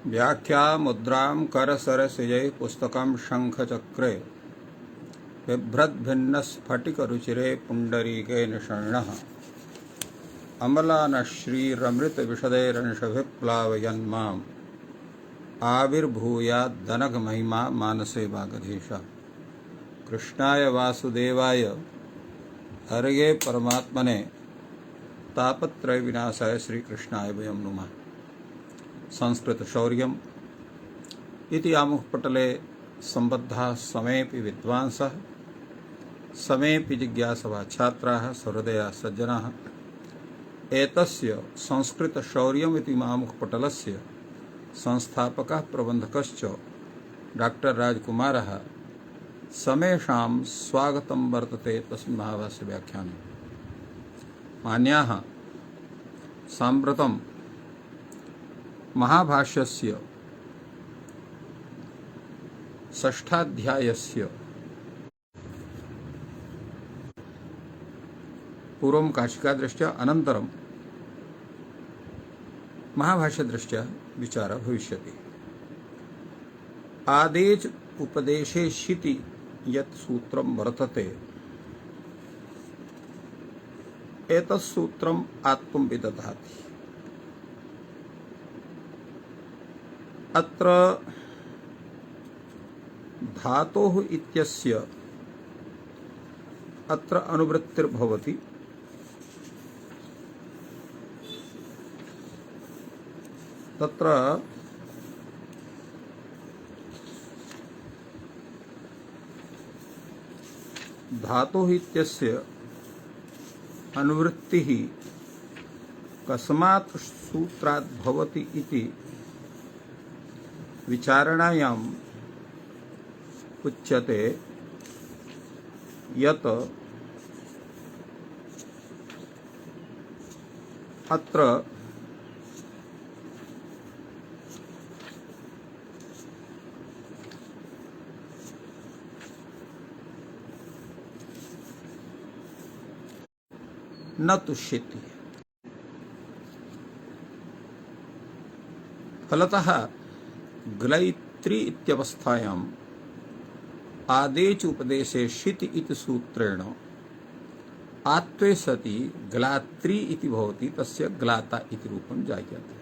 व्याख्या मुद्रां करसरसिजै पुस्तकं शङ्खचक्रे बिभ्रद्भिन्नस्फटिकरुचिरे पुण्डरीके निषण्णः अमलानश्रीरमृतविशदैरंशभिप्लावयन्माम् आविर्भूयाद्दनघमहिमा मानसे वागधीश। कृष्णाय वासुदेवाय हरये परमात्मने तापत्रय विनाशाय श्रीकृष्णाय वयं नुमः। संस्कृत शौर्यम् इति आमुखपटले सम्बद्धाः समेऽपि विद्वांसः समेऽपि जिज्ञासवः छात्राः सहृदयाः सज्जनाः एतस्य संस्कृत शौर्यम् इति आमुखपटलस्य संस्थापकः प्रबन्धकश्च डॉक्टर राजकुमारः समेषां स्वागतं वर्तते तस्मिन् महाभाष्य व्याख्याने। मान्याः साम्प्रतं महाभाष्यस्य षष्ठाध्यायस्य पूर्वं काशिकादृष्ट्या अनन्तरं महाभाष्यदृष्ट्या विचारः भविष्यति। आदेच उपदेशे शिति यत् सूत्रं वर्तते एतत् सूत्रम् आत्मं विदधाति। अत्र धातोः इत्यस्य अत्र अनुवृत्तिर्भवति। तत्र धातोः इत्यस्य अनुवृत्तिः कस्मात् सूत्रात् भवति इति विचारणायाम् उच्यते यत् अत्र न तुष्यति। फलतः ग्लैत्री इत्यवस्थायाम् आदेच उपदेशे शिति इति सूत्रेण आत्वे सति ग्लात्री इति भवति, तस्य ग्लाता इति रूपं जायते।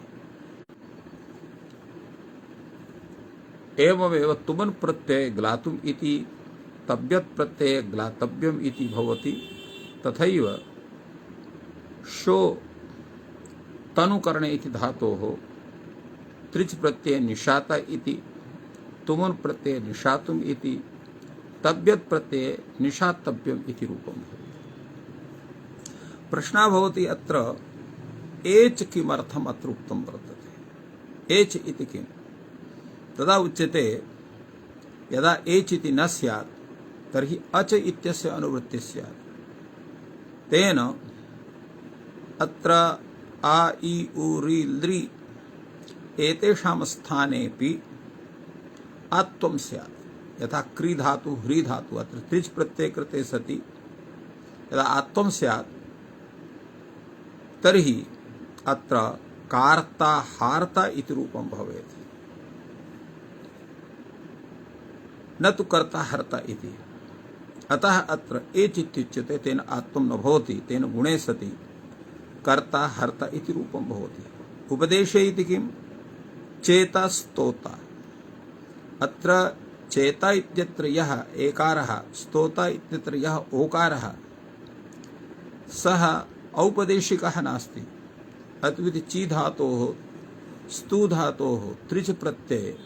एवमेव तुमन् प्रत्यये ग्लातुम् इति तव्यत् प्रत्यये ग्लातव्यम् इति भवति। तथैव शो तनुकरणे इति धातोः त्रिच् प्रत्यये निशाता इति, तुमुन् प्रत्यये निशातुम् इति, तव्यत् प्रत्यये निशातव्यम् इति रूपं भवति। प्रश्नः भवति अत्र एच् किमर्थम् अत्र उक्तं वर्तते, एच् इति किम्? तदा उच्यते यदा एच् इति न स्यात् तर्हि अच इत्यस्य अनुवृत्तिः स्यात्। तेन अत्र आ इ उ रि लृ एतेषां स्थानेऽपि आत्वं स्यात्। यथा क्री धातु ह्री धातु अत्र त्रिच् प्रत्यये कृते सति यदा आत्वं स्यात् तर्हि अत्र कार्ता हार्ता इति रूपं भवेत्, न तु कर्ता हर्ता इति। अतः अत्र एच् इत्युच्यते तेन आत्वं न भवति, तेन गुणे सति कर्ता हर्ता इति रूपं भवति। उपदेशे इति किम्? चेता स्तोता। अत्र चेता इत्यत्र यः एकारः, स्तोता इत्यत्र यः ओकारः, सः औपदेशिकः नास्ति। अतुविधि ची धातोः स्तु धातोः त्रिच् प्रत्यये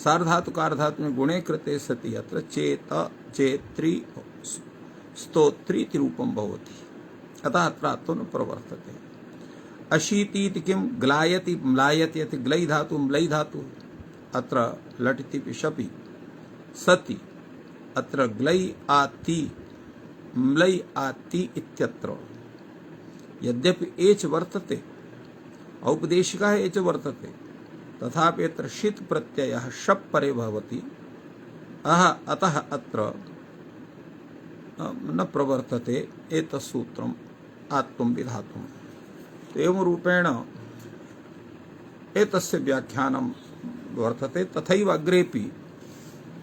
सार्वधातुकारधातु में गुणे कृते सति अत्र चेत चेत्री स्तोत्री इति रूपं भवति। अतः अत्र आत्मो न प्रवर्तते। अशीति इति किं? ग्लायति म्लायति इति ग्लै धातु म्लै धातु अत्र लटिति पिशपि सति अत्र ग्लै आति म्लै आति इत्यत्र यद्यपि एच् वर्तते, औपदेशिकः एच् वर्तते, तथापि अत्र षित् प्रत्ययः शप् परे भवति। अतः अत्र न प्रवर्तते एतत् सूत्रम् आत्मं विधातुम्। एवं रूपेण एतस्य व्याख्यानं वर्तते। तथैव अग्रेपि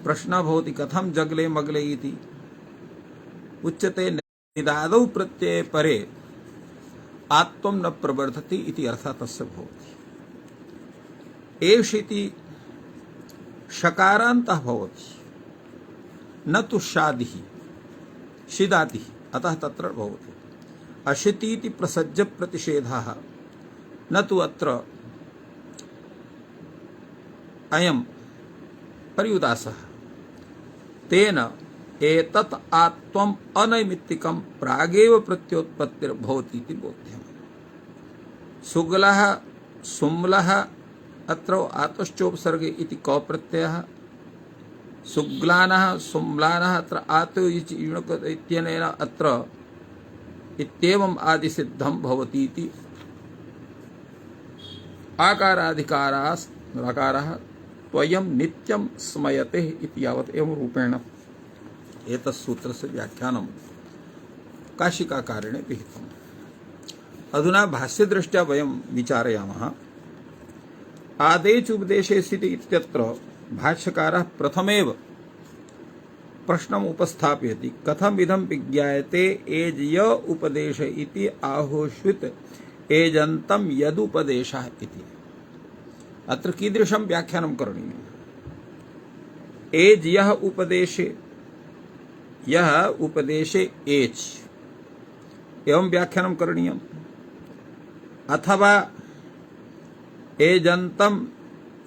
प्रश्नः भवति कथं जगले मगले इति उच्यते। निदादौ प्रत्यये परे आत्वं न प्रवर्धति इति अर्थः तस्य भवति। एष इति शकारान्तः भवति, न तु शादिः शिदातिः, अतः तत्र भवति। अशितीति प्रसज्य प्रतिषेधः, न तु अत्र अयं पर्युदासः। तेन एतत् आत्वम् अनैमित्तिकं प्रागेव प्रत्योत्पत्तिर्भवति इति बोध्यम्। सुगलः सुम्लः अत्र आतश्चोपसर्गे इति कौ प्रत्ययः। सुग्लानः सुम्लानः अत्र आतो इत्यनेन अत्र इत्येवम् आदिसिद्धं भवति इति। आकाराधिकाराः त्वयं नित्यं स्मयते इति यावत् एवं रूपेण एतत् सूत्रस्य व्याख्यानं काशिकाकारेण विहितम्। अधुना भाष्यदृष्ट्या वयं विचारयामः। आदेच उपदेशे स्थिति इत्यत्र भाष्यकारः प्रथमेव प्रश्नम् उपस्थापयति। कथम् इदं विज्ञायते एज्य उपदेश इति आहोस्वित एजन्तं यदुपदेशः इति। अत्र कीदृशं व्याख्यानं करणीयम्? एज् यः उपदेशे एच् एवं व्याख्यानं करणीयम्, अथवा एजन्तं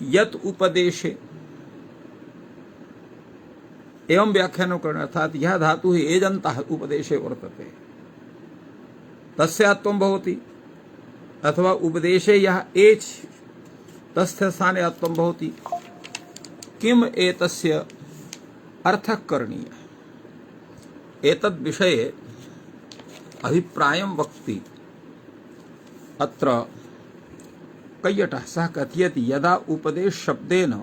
यत् उपदेशे एवं व्याख्यानं करणीयम्। अर्थात यह धातुः एजन्तः उपदेशे वर्तते तस्यात्वं भवति, अथवा उपदेशे यः एच् तस्य स्थाने आत्वं भवति। किम एतस्य अर्थः करणीयः? एतद् विषये अभिप्रायं वक्ति अत्र कैयटः। सः कथयति यदा उपदेश शब्देन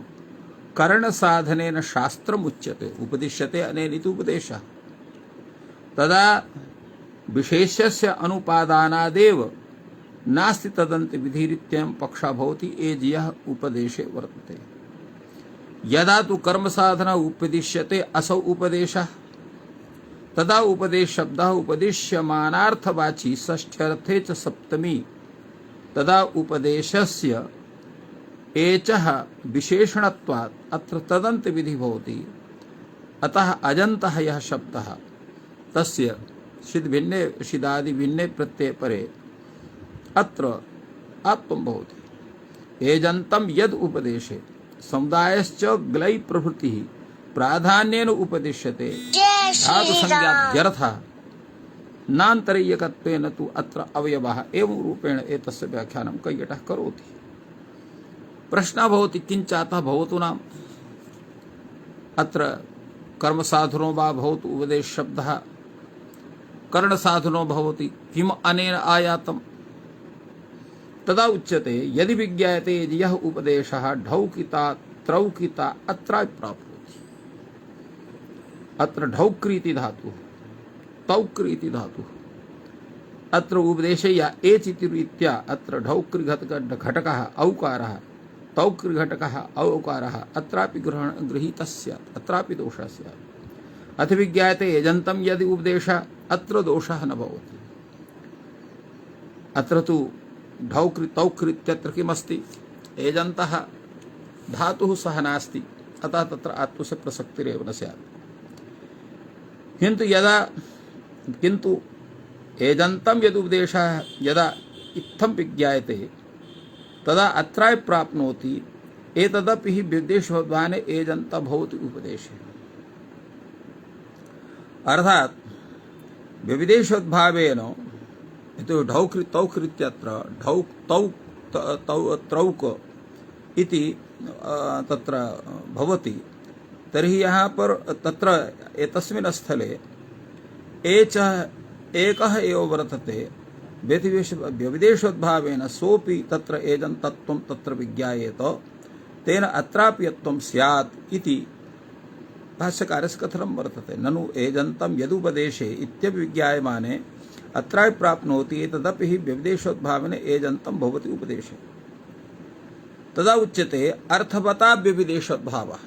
करणसाधनेन शास्त्रम् उच्यते, उपदिश्यते अनेनिति उपदेशः, तदा विशेष्यस्य अनुपादानादेव नास्ति तदन्त विधिरित्ययं पक्षः भवति। एज्यः उपदेशे वर्तते। यदा तु कर्मसाधना उपदिश्यते असौ उपदेशः, तदा उपदेश शब्दः उपदिश्यमानार्थवाची षष्ठ्यर्थे च सप्तमी, तदा उपदेशस्य एचः विशेषणत्वात् अत्र तदन्त विधि भवति। अतः अजन्तः यः शब्दः तस्य सिद्धिभिन्ने सिदादि भिन्ने प्रत्यये परे अत्र आत्वं भवति। एजन्तं यद् उपदेशे समुदायश्च ग्लै प्रभृतिः प्राधान्येन उपदिश्यते धातुसंज्ञाध्यर्थः नान्तरीयकत्वेन तु अत्र अवयवः। एवं रूपेण एतस्य व्याख्यानं कैयटः करोति। प्रश्नः भवति किञ्चातः भवतु नाम अत्र कर्मसाधनो वा भवतु उपदेश शब्दः, करणसाधनो भवति, किम अनेन आयातम्? तदा उच्यते यदि विज्ञायते यः उपदेशः ढौकिता त्रौकिता अत्रापि प्राप्नोति। अत्र ढौक्रीति धातुः, तौक्रीति धातुः। अत्र उपदेशे या एचिति रीत्या अत्र ढौक्रिघटकः औकारः, तौक्रिघटकः औकारः अत्रापि गृहीतः स्यात्, अत्रापि दोषः स्यात्। अथ विज्ञायते एजन्तं यदि उपदेशः, अत्र दोषः न भवति। अत्र तु ढौक्रि तौक्रि इत्यत्र किमस्ति? एजन्तः धातुः सह नास्ति, अतः तत्र आत्मस्य प्रसक्तिरेव न स्यात्। किन्तु एजन्तं यदुपदेशः यदा इत्थं विज्ञायते तदा अत्रापि प्राप्नोति। एतदपि हि विदेशोद्भाने एजन्तः भवति उपदेशे। अर्थात् विविदेशोद्भावेन ढौक्रि तौक्रित्यत्र त्रौक इति तत्र भवति। तर्हि यहाँ पर तत्र एतस्मिन् स्थले एच एकः एव वर्तते। व्यविदेशोद्भावेन सोऽपि तत्र एजन्तत्वं तत्र विज्ञायेत, तेन अत्रापि यत्त्वं स्यात् इति भाष्यकारस्य कथनं वर्तते। ननु एजन्तं यदुपदेशे इत्यपि विज्ञायमाने अत्रापि प्राप्नोति। एतदपि हि व्यविदेशोद्भावेन एजन्तं भवति उपदेशे। तदा उच्यते अर्थवता विविदेशोद्भावः।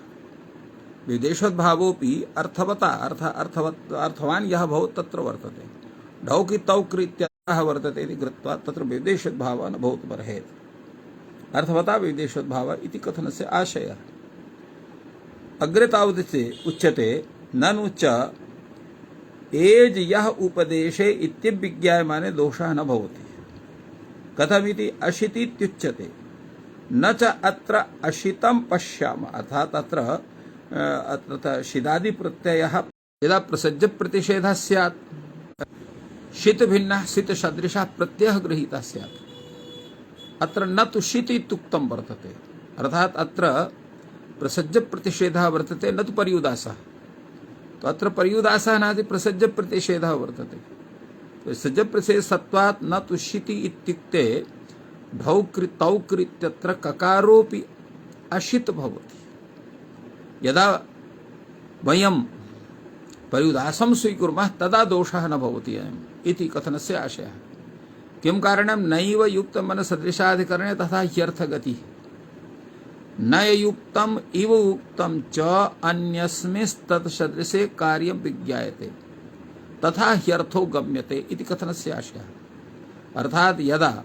विदेशोद्भावोऽपि अर्थवता अर्थवान यः भवति तत्र वर्तते। ढौकि तौक् इत्यर्थः वर्तते इति कृत्वा तत्र विदेशोद्भावः न भवितुमर्हेत्। अर्थवता विदेशोद्भावः इति कथनस्य आशयः। अग्रे तावत् उच्यते ननु च एज यः उपदेशे इत्यभिज्ञायमाने दोषः न भवति। कथमिति अशितीत्युच्यते न च अत्र अशितं पश्यामः। अर्थात् अत्र शिदादि प्रत्ययः यदा प्रसज्य प्रतिषेधः स्यात् शीत भिन्नः शीत सदृशः प्रत्ययः गृहीतः स्यात्। अत्र न तु शीत इत्युक्तं वर्तते। अर्थात् अत्र प्रसज्य प्रतिषेधः वर्तते न तु पर्युदासः। तो अत्र पर्युदासः नास्ति, प्रसज्य प्रतिषेधः वर्तते। प्रसज्य प्रतिषेधसत्वात् न तु शीति इत्युक्ते ढौकृ इत्यत्र ककारोऽपि अशित् भवति। यदा वयं पर्युदासं स्वीकुर्मः तदा दोषः न भवति अयम् इति कथनस्य आशयः। किं कारणं नैव युक्तमनसदृशाधिकरणे तथा ह्यर्थगतिः न युक्तम् इव उक्तं च अन्यस्मिंस्तत्सदृशे कार्यं विज्ञायते तथा ह्यर्थो गम्यते इति कथनस्य आशयः। अर्थात् यदा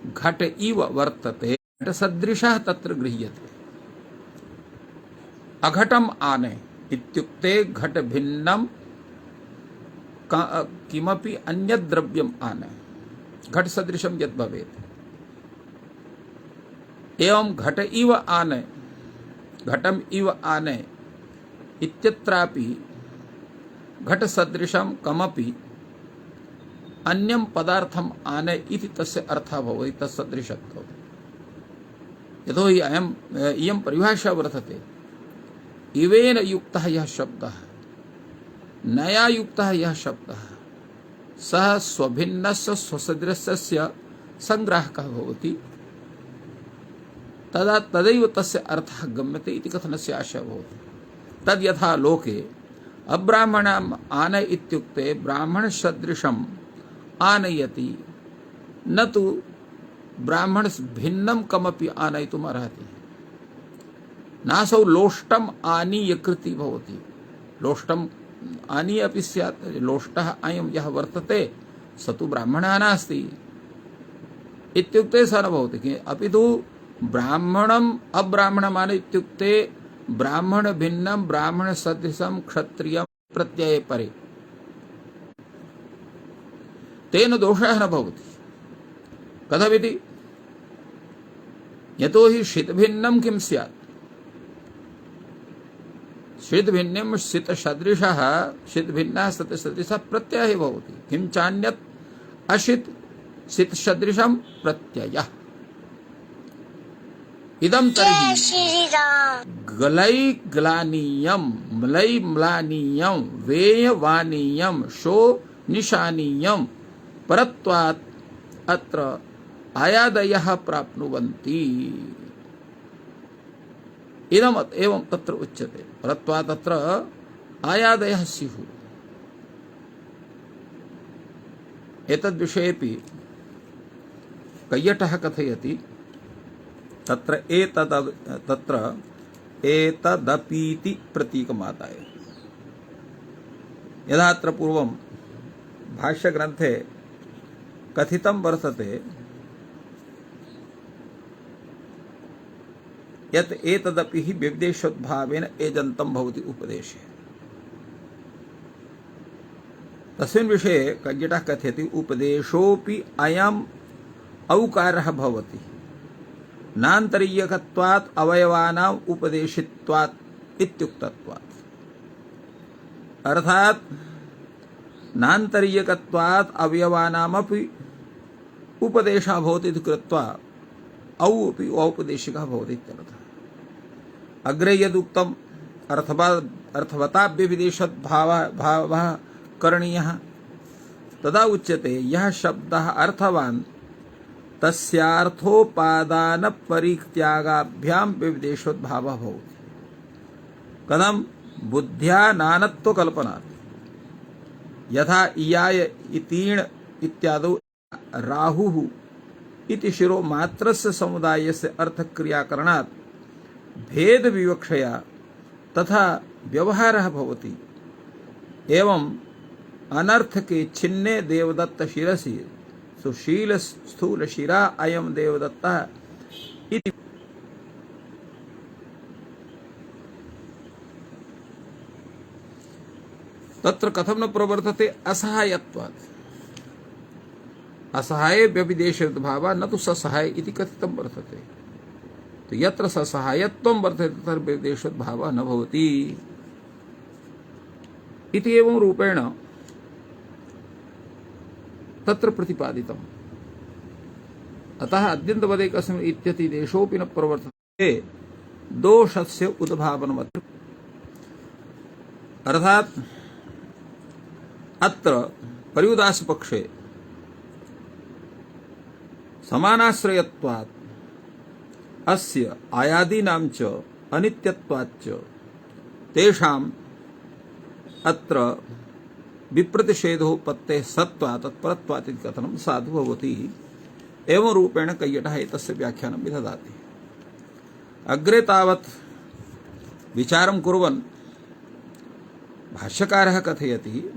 घट इव वर्तते घटसदृशः तत्र गृह्यते। अघटम आने इत्युक्ते घट भिन्नं किमपि अन्यद् द्रव्यम् आने घट सदृशं यद् भवेत्। एवं घट इव आने घटम इव आने इत्यत्रापि घट सदृशं कमपि अन्यं पदार्थम आने इति तस्य अर्थः भवति तत्सदृशत्वम्। यतोहि इयं परिभाषा वर्तते इवेन युक्तः यः शब्दः नया युक्तः यः शब्दः सः स्वभिन्नस्य स्वसदृशस्य संग्राहकः भवति तदा तदैव तस्य अर्थः गम्यते इति कथनस्य आशयः भवति। तद् यथा लोके अब्राह्मणम् आनय इत्युक्ते ब्राह्मणसदृशम् आनयति न तु ब्राह्मण भिन्नं कमपि आनयितुम् अर्हति। नासौ लोष्टम् आनीय कृति भवति। लोष्टम् आनीय अपि स्यात्। लोष्टः अयं यः वर्तते स तु ब्राह्मणः नास्ति इत्युक्ते स न भवति। अपि तु ब्राह्मणम् अब्राह्मणम् आनय इत्युक्ते ब्राह्मण भिन्नं ब्राह्मण सदृशं क्षत्रियं प्रत्यये परे तेन दोषः न भवति। कथमिति यतोहि शीतभिन्नं किं स्यात्। शीतभिन्नं शीतसदृशः शीतभिन्नः शीतसदृशः प्रत्ययः भवति। किं चान्यत् अशीत शीतसदृशं प्रत्ययः। इदं तर्हि गलै ग्लानीयं म्लै म्लानीयं वेय वानीयं शो निशानीयं परत्वात् अत्र आयादयः प्राप्नुवन्ति। इदम् एवं तत्र उच्यते परत्वात् अत्र आयादयः स्युः। एतद्विषयेपि कैयटः कथयति तत्र एतदपीति प्रतीकमादाय। यदा अत्र पूर्वं भाष्यग्रन्थे कथितं वर्तते यत् एतदपि हि विदेशोद्भावेन एजन्तं भवति उपदेशे। तस्मिन् विषये कैयटः कथयति उपदेशोऽपि अयम् औकारः भवति नान्तरीयकत्वात् अवयवानाम् उपदेशित्वात् इत्युक्तत्वात्। अर्थात् नान्तरीयकत्वात् अवयवानामपि उपदेशः भवति इति कृत्वा औ अपि औपदेशिकः भवति इत्यर्थः। अग्रे यदुक्तम् अर्थवताभ्यविदेशद्भावः करणीयः तदा उच्यते यः शब्दः अर्थवान् तस्यार्थोपादान परित्यागाभ्यां विदेशोद्भावः भवति। कथं बुद्ध्या नानत्वकल्पनात् यथा इयाय इतीण इत्यादौ राहुः इति शिरो मात्रस्य समुदायस्य अर्थक्रियाकरणात् भेद विवक्षया तथा व्यवहारः भवति। एवं अनर्थ के छिन्ने देवदत्त शिरसि सुशील स्थूल शिरा अयम देवदत्तः इति। तत्र कथम न प्रवर्तते असहायत्वात्। असहाय व्यभिदेशभावा न तो ससहाय इति कथितं वर्तते। तो यत्र ससहायत्वं वर्तते तत्र व्यभिदेशभावः न भवति इति एवं रूपेण तत्र प्रतिपादितम्। अतः अद्यन्तवदेकस्मिन् इत्यति देशोऽपि न प्रवर्तते दोषस्य उद्भावनमत्र। अर्थात अत्र पर्युदास पक्षे समानाश्रयत्वात् अस्य आयादीनां च अनित्यत्वाच्च तेषाम् अत्र विप्रतिषेधोपत्तेः सत्त्वात् तत्परत्वात् इति कथनं साधु भवति। एवं रूपेण कैयटः एतस्य व्याख्यानं विदधाति। अग्रे तावत् विचारं कुर्वन् भाष्यकारः कथयति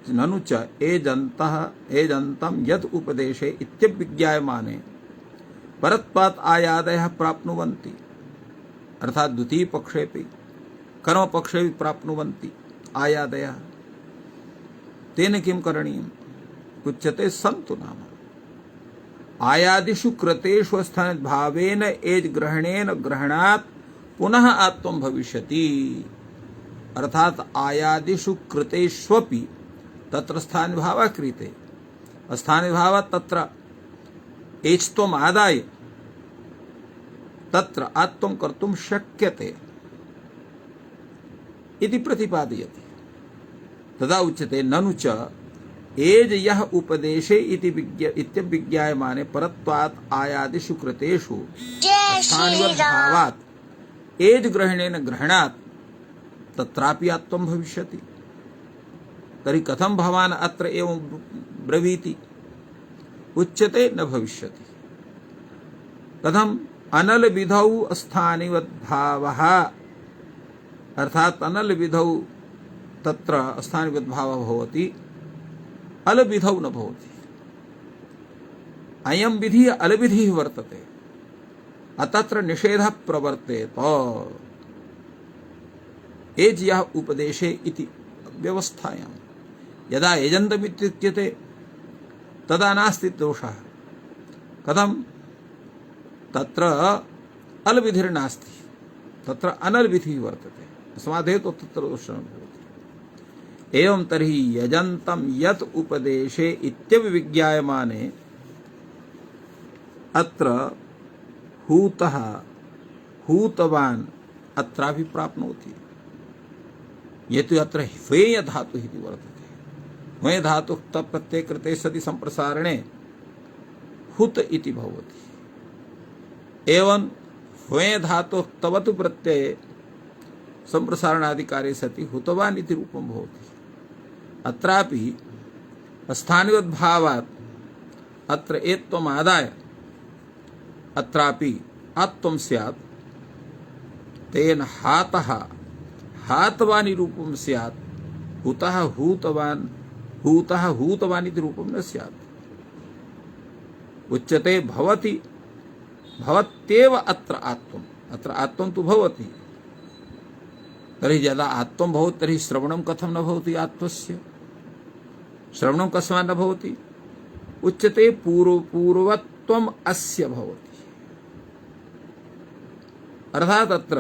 ननु च एजन्तं यत् उपदेशे इत्यभिज्ञायमाने परत्वात् आयादयः प्राप्नुवन्ति। अर्थात द्वितीय पक्षेपि कर्म पक्षे भी प्राप्नुवन्ति आयादयः। तेन किं करणीयम् उच्यते सन्तु नाम आयादिषु कृतेषु स्थान भावेन एज ग्रहणेन ग्रहणात् पुनः आत्मं भविष्यति। अर्थात आयादिषु कृतेष्वपि तत्र स्थान भावः क्रियते। स्थान भावः तत्र एच्त्वम् आदाय तत्र आत्मं कर्तुं शक्यते इति प्रतिपादयति। तदा उच्यते ननु च एज यः उपदेशे इति इत्यभिज्ञायमाने परत्वात् आयादिषु कृतेषु स्थानवद्भावात् एज ग्रहणेन ग्रहणात् तत्रापि आत्मं भविष्यति। तर्हि कथं भवान् अत्र एवं ब्रवीति उच्यते न भविष्यति। कथम् अनल विधौ स्थानिवद्भावः अर्थात अनल विधौ तत्र स्थानिवद्भावः भवति अल विधौ न भवति। अयं विधिः अल विधिः वर्तते अतत्र निषेधः प्रवर्तेत। एज यः उपदेशे इति व्यवस्थायां यदा एजन्तमित्युच्यते तदा नास्ति दोषः। कथं तत्र अल विधिर्नास्ति तत्र अनल विधिः वर्तते तस्मात् हेतु तत्र दोषः न भवति। एवं तर्हि यजन्तं यत् उपदेशे इत्यभिज्ञायमाने अत्र हूतः हूतवान् अत्रापि प्राप्नोति। ये तो अत्र ह्वेय धातु इति वर्तते। ह्वेय धातु तत्प्रत्यये कृते सति संप्रसारणे हुत इति भवति। एवं ह्वेय धातु तवतु प्रत्यये संप्रसारणाधिकारे सति हुतवान् इति रूपं भवति। अत्रापि स्थानिवद्भावात् अत्र एत्वम् आदाय अत्रापि आत्वं स्यात्। तेन हातः हातवानि रूपं स्यात्। हुतः हूतवान् हूतः हूतवान् इति रूपं न स्यात्। उच्यते भवति भवत्येव अत्र आत्वम्। अत्र आत्वं तु भवति। तर्हि यदा आत्वं भवति तर्हि श्रवणं कथं न भवति आत्वस्य। श्रवणं कस्मात् न भवति उच्यते पूर्वत्वम् अस्य भवति। अर्थात् अत्र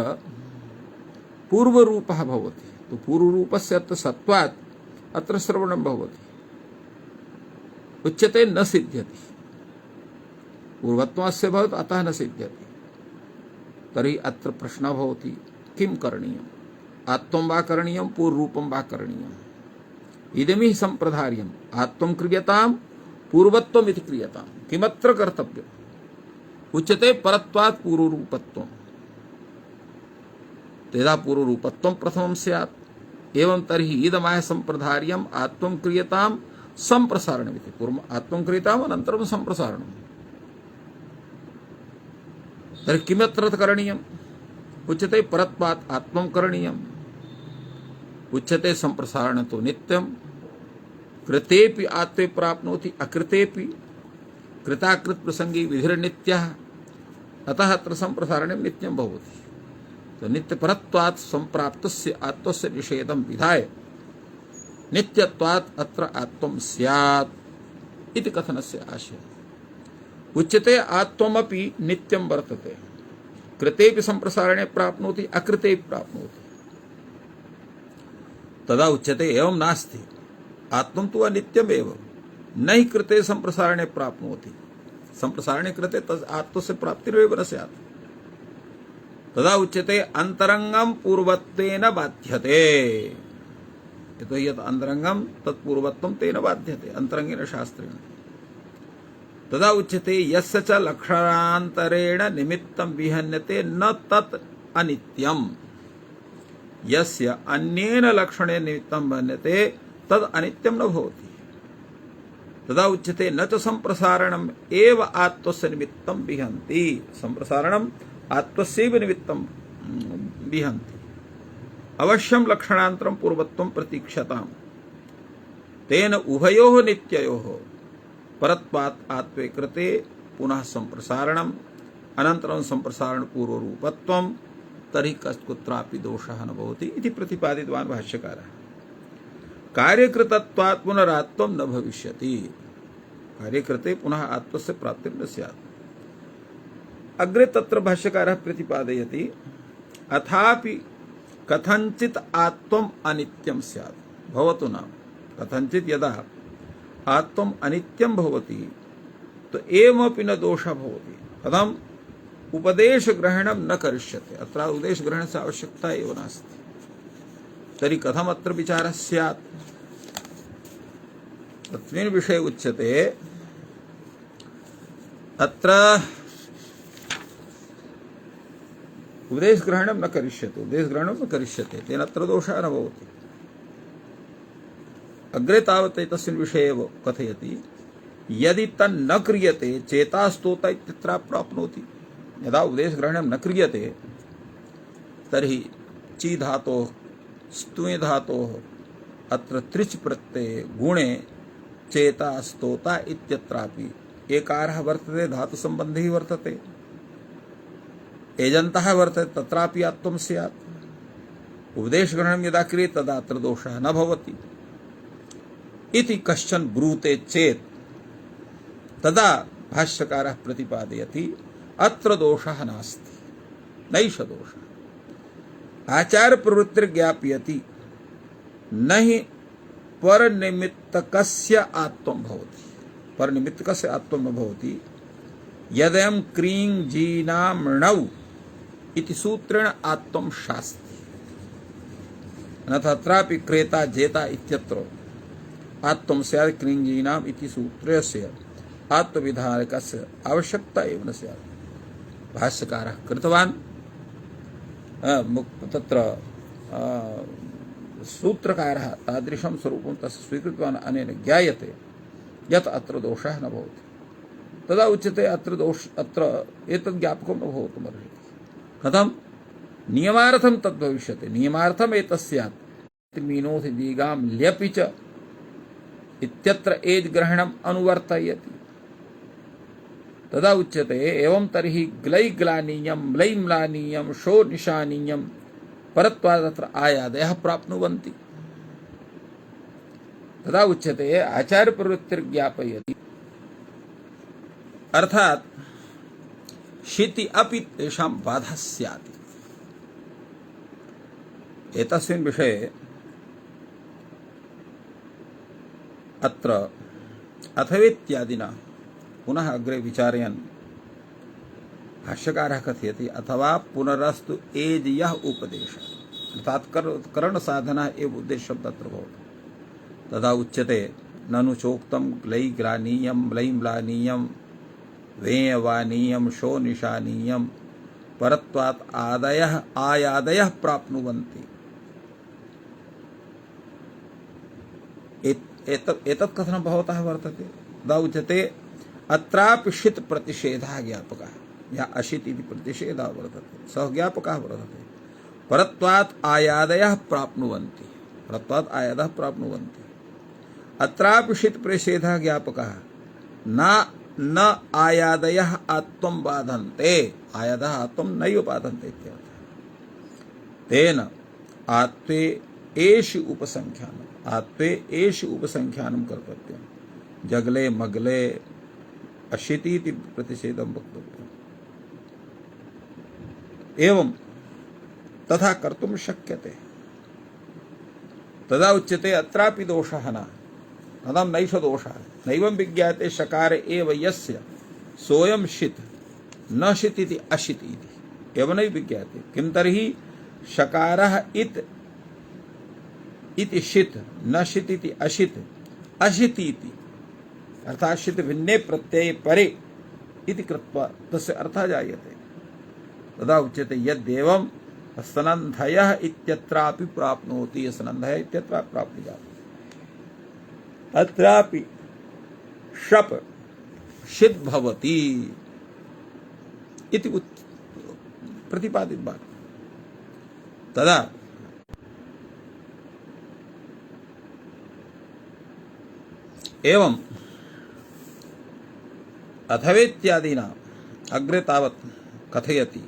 पूर्वरूपः भवति। तो पूर्वरूपस्य अत्र सत्त्वात् अत्र श्रवणं भवति। उच्यते न सिद्ध्यति। पूर्वत्वस्य भवति अतः न सिद्ध्यति। तर्हि अत्र प्रश्नः भवति किं करणीयम्। आत्वं वा करणीयं पूर्वरूपं वा करणीयम्। इदमिह संप्रधार्यम् आत्वं क्रियतां पूर्वत्वम् इति क्रियतां। किमत्र कर्तव्यम् उच्यते परत्वात् पूर्वरूपत्वम्। तदा पूर्वरूपत्वं प्रथमं स्यात्। एवं तर्हि इदमाह संप्रधार्यम् आत्वं क्रियतां संप्रसारणमिति। पूर्वम् आत्वं क्रियताम् अनन्तरं संप्रसारणम्। तर्हि किमत्र करणीयम् उच्यते परत्वात् आत्मं करणीयम् उच्यते संप्रसारण तो नित्यं कृतेपि आत्मे प्राप्नोति अकृतेपि कृताकृत प्रसंगी विधिर्नित्यः अतः अत्र संप्रसारणं नित्यं भवति तो नित्य परत्वात् संप्राप्तस्य आत्मस्य निषेधं विधाय नित्यत्वात् अत्र आत्मं स्यात् इति कथनस्य आशयः उच्यते आत्ममपि नित्यं वर्तते कृतेपि संप्रसारणे प्राप्नोति अकृतेपि प्राप्नोति तदा उच्यते एवं नास्ति आत्मं तु अनित्यमेव न हि कृते संप्रसारणे प्राप्नोति संप्रसारणे कृते आत्मस्य प्राप्तिरेव न स्यात् तदा उच्यते अंतरंगम पूर्वत्वेन बाध्यते यतो यत् अंतरंगम तत्पूर्वत्वं तेन बाध्यते अंतरंगेन शास्त्रेण तदा उच्यते यस्य च लक्षणान्तरेण निमित्तं विहन्यते न तत् अनित्यम् यस्य अन्येन लक्षणे निमित्तं विहन्यते तद् अनित्यं न भवति तदा उच्यते न च संप्रसारणम् एव आत्मस्य निमित्तं विहन्ति संप्रसारणम् आत्मस्यैव निमित्तं विहन्ति अवश्यं लक्षणान्तरं पूर्वत्वं प्रतीक्षताम् तेन उभयोः नित्ययोः परत्वात् आत्मे कृते पुनः संप्रसारणम् अनन्तरं संप्रसारण पूर्वरूपत्वं तर्हि कुत्रापि दोषः न भवति इति प्रतिपादितवान् भाष्यकारः कार्यकृतत्वात् पुनरात्मं न भविष्यति कार्यकृते पुनः आत्मस्य प्राप्तिर्न स्यात् अग्रे तत्र भाष्यकारः प्रतिपादयति अथापि कथंचित् आत्मम् अनित्यं स्यात् भवतु नाम कथंचित् यदा आत्मम् अनित्यं भवति तो एवमपि न दोषः भवति कथम् उपदेशग्रहणं न करिष्यते अत्र उपदेशग्रहणस्य आवश्यकता एव नास्ति तर्हि कथम् अत्र विचारः स्यात् तस्मिन् विषये उच्यते अत्र उपदेशग्रहणं न करिष्यते तेन अत्र दोषः न भवति अग्रे तावत् तस्मिन् विषये एव कथयति यदि तन्न क्रियते चेतास्तोता इत्यत्र प्राप्नोति यदा उपदेशग्रहणं न क्रियते तर्हि ची धातोः स्तुञ् धातोः अत्र त्रिच् प्रत्यये गुणे चेता स्तोता इत्यत्रापि एकारः वर्तते धातु संबन्धी वर्तते एजन्तः वर्तते तत्रापि आत्मं स्यात् उपदेशग्रहणं यदा क्रियते तदा अत्र दोषः न भवति इति कश्चन ब्रूते चेत् तदा भाष्यकारः प्रतिपादयति अत्र दोषः नास्ति नैष दोषः आचार प्रवृत्तिर्ज्ञापयति न हि परनिमित्तकस्य आत्मं भवति परनिमित्तकस्य आत्मं न भवति यदयं क्रीं जीनामृणौ इति सूत्रेण आत्मं शास्ति न तत्रापि क्रेता जेता इत्यत्र आत्मं स्यात् क्रीं जीनाम् इति सूत्रस्य आत्मविधायकस्य आवश्यकता एव न स्यात् भाष्यकारः कृतवान् तत्र सूत्रकारः तादृशं स्वरूपं तस्य स्वीकृतवान् अनेन ज्ञायते यत् अत्र दोषः न भवति तदा उच्यते अत्र एतद् ज्ञापकं न भवितुमर्हति कथं नियमार्थं तद् भविष्यति नियमार्थम् एतस्यात् मीनोऽथ दीगां ल्यपि च इत्यत्र एज् ग्रहणम् अनुवर्तयति तदा उच्यते एवं तर्हि ग्लै ग्लानीयं म्लै म्लानीयं शो निशानीयं परत्वादत्र आयादयः प्राप्नुवन्ति तदा उच्यते आचार्य प्रवृत्तिर्ज्ञापयति अर्थात शिति अपि तेषां बाधा स्यात् एतस्मिन् विषये अत्र अथवेत्यादिना पुनः अग्रे विचारयन् भाष्यकारः कथयति अथवा पुनरस्तु एज यः उपदेशः अर्थात् करण साधना एव उद्देश्यं तत्र भवति तदा उच्यते ननु चोक्तं ग्लै ग्लानीयं म्लै म्लानीयं वेयवानीयं शो निशानीयं परत्वात् आदयः आयादयः प्राप्नुवन्ति एतत् कथनं भवतः वर्तते तदा उच्यते अत्रापि शित् प्रतिषेधः ज्ञापकः या अशित इति प्रतिषेधः वर्तते, सः ज्ञापकः वर्तते। परत्वात् आयादयः प्राप्नुवन्ति, परत्वात् आयादः प्राप्नुवन्ति। अत्रापि षित् प्रतिषेधः ज्ञापकः, न आयादयः आत्मं बाधन्ते, आयादः आत्मं नैव बाधन्ते इत्यर्थः। तेन आत्वे एषु उपसंख्यानम्, आत्वे एषु उपसंख्यानं कर्तव्यं। जगले मगले अशितीति प्रतिषेधं वक्तव्यम्। एवं तथा कर्तुं शक्यते। तदा उच्यते अत्रापि दोषः न, तदां नैष दोषः। नैवं विज्ञाते शकार एव यस्य सोऽयं षित् न षित् इति अशित् इति एव नैव विज्ञाते। किं तर्हि शकारः इति षित् न षित् इति अशित्, अशित् इति अर्थात् षित् भिन्ने प्रत्यये परे इति कृत्वा तस्य अर्थः जायते। तदा उच्यते यद्देवं सनन्धयः इत्यत्रापि प्राप्नोति, सनन्धयः इत्यत्रापि प्राप्नुयात्। अत्रापि शप् षित् भवति इति प्रतिपादित बात। तदा एवं अथवेत्यादीना अग्रे तावत् कथयति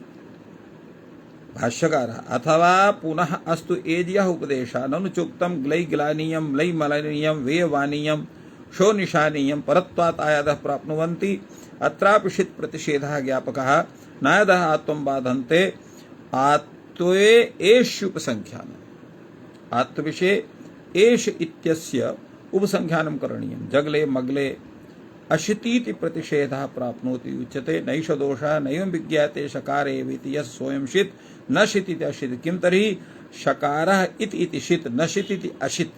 भाष्यकारः। अथवा पुनः अस्तु एज्यः उपदेशः ननु चोक्तं ग्लै ग्लानीयं म्लै मलनीयं वेयवानीयं शो निशानीयं परत्वात् आयादः प्राप्नुवन्ति। अत्रापि षित् प्रतिषेधः ज्ञापकः, नायदः आत्मं बाधन्ते। आत्वे एष उपसंख्यानम्, आत्मविषये एष इत्यस्य उपसंख्यानं करणीयं। जगले मगले अशितीति प्रतिषेधः प्राप्नोति उच्यते। नैष दोषः नैवं विज्ञाते शकार एव इति यः सोऽयं षित् न षित् इति अशित्। किं तर्हि शकारः इति षित् न षित् इति अशित्,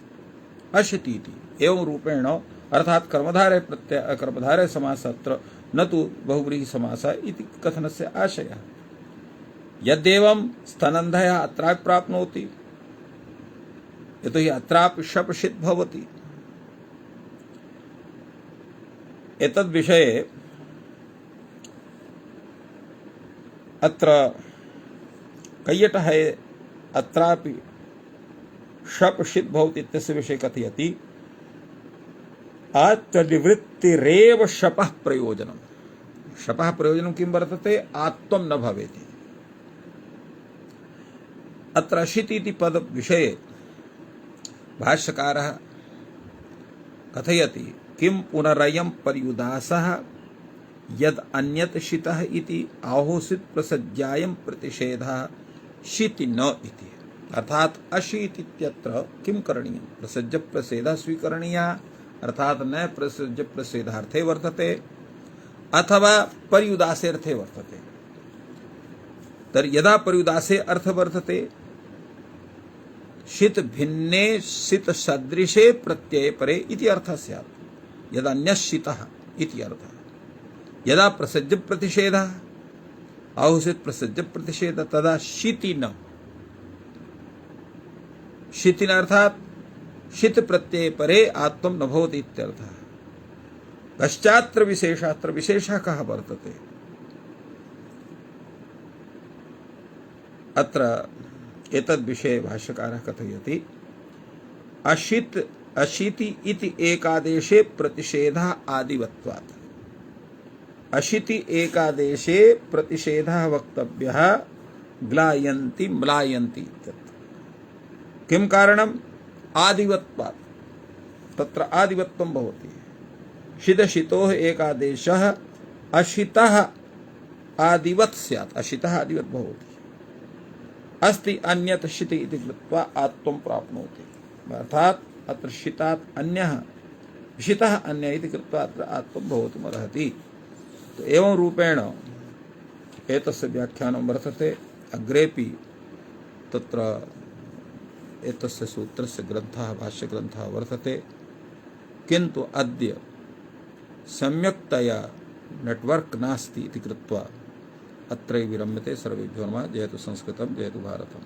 अशित् इति एवं रूपेण अर्थात् कर्मधारय समासः अत्र न तु बहुव्रीहि समासः इति कथनस्य आशयः। यद्देवं स्तनन्धयः अत्रापि प्राप्नोति, यतोहि अत्रापि शप् षित् भवति। एतद् विषये अत्र कैयटः अत्रापि शप् षित् भवति इत्यस्य विषये कथयति। आत्मनिवृत्तिरेव शपः प्रयोजनं। शपः प्रयोजनं किं वर्तते? आत्मं न भवेति। अत्र षित् इति पद विषये भाष्यकारः कथयति किं पुनरयं पर्युदासः यद अन्यत् षितः इति आहोसित प्रसज्यायं प्रतिषेधः षिति न इति। अर्थात अशीत इत्यत्र किं करणीयं? प्रसज्य प्रसेदः स्वीकरणीयः, अर्थात न प्रसज्य प्रसेदार्थे वर्तते अथवा पर्युदासेर्थे वर्तते। तर्हि यदा पर्युदासे अर्थ वर्तते षित् भिन्ने षित् सदृशे प्रत्यये परे इति अर्थः स्यात्। यदा अन्यश्चितः इति अर्थः। यदा प्रसज्य प्रतिषेधः आहुषित प्रसज्य प्रतिषेधः तदा षितिन, षितिन अर्थात षित् प्रत्यये परे आत्मं न भवति इत्यर्थः। पश्चात्र विशेषात्र विशेषः कः वर्तते? अत्र एतद् विषये भाष्यकारः कथयति अशित् अशिति इति एकादेशे प्रतिषेधः आदिवत्वात्। अशिति एकादेशे प्रतिषेधः वक्तव्यः ग्लायन्ति म्लायन्ति इत्यत्र। किं कारणम्? आदिवत्वात्। तत्र आदिवत्वं भवति। षिदशितोः एकादेशः अशितः आदिवत् स्यात्, अशितः आदिवत् भवति। अस्ति अन्यत् षिति इति कृत्वा आत्मं प्राप्नोति। अर्थात् अत्र षितात् अन्यः, षितः अन्यः इति कृत्वा अत्र आत्मं भवितुमर्हति। तो एवं रूपेण एतस्य व्याख्यानं वर्तते। अग्रेपि तत्र एतस्य सूत्रस्य ग्रन्थः भाष्यग्रन्थः वर्तते, किन्तु अद्य सम्यक्तया नेटवर्क नास्ति इति कृत्वा अत्रैव विरम्यते। सर्वेभ्यो नमः। जयतु संस्कृतं, जयतु भारतम्।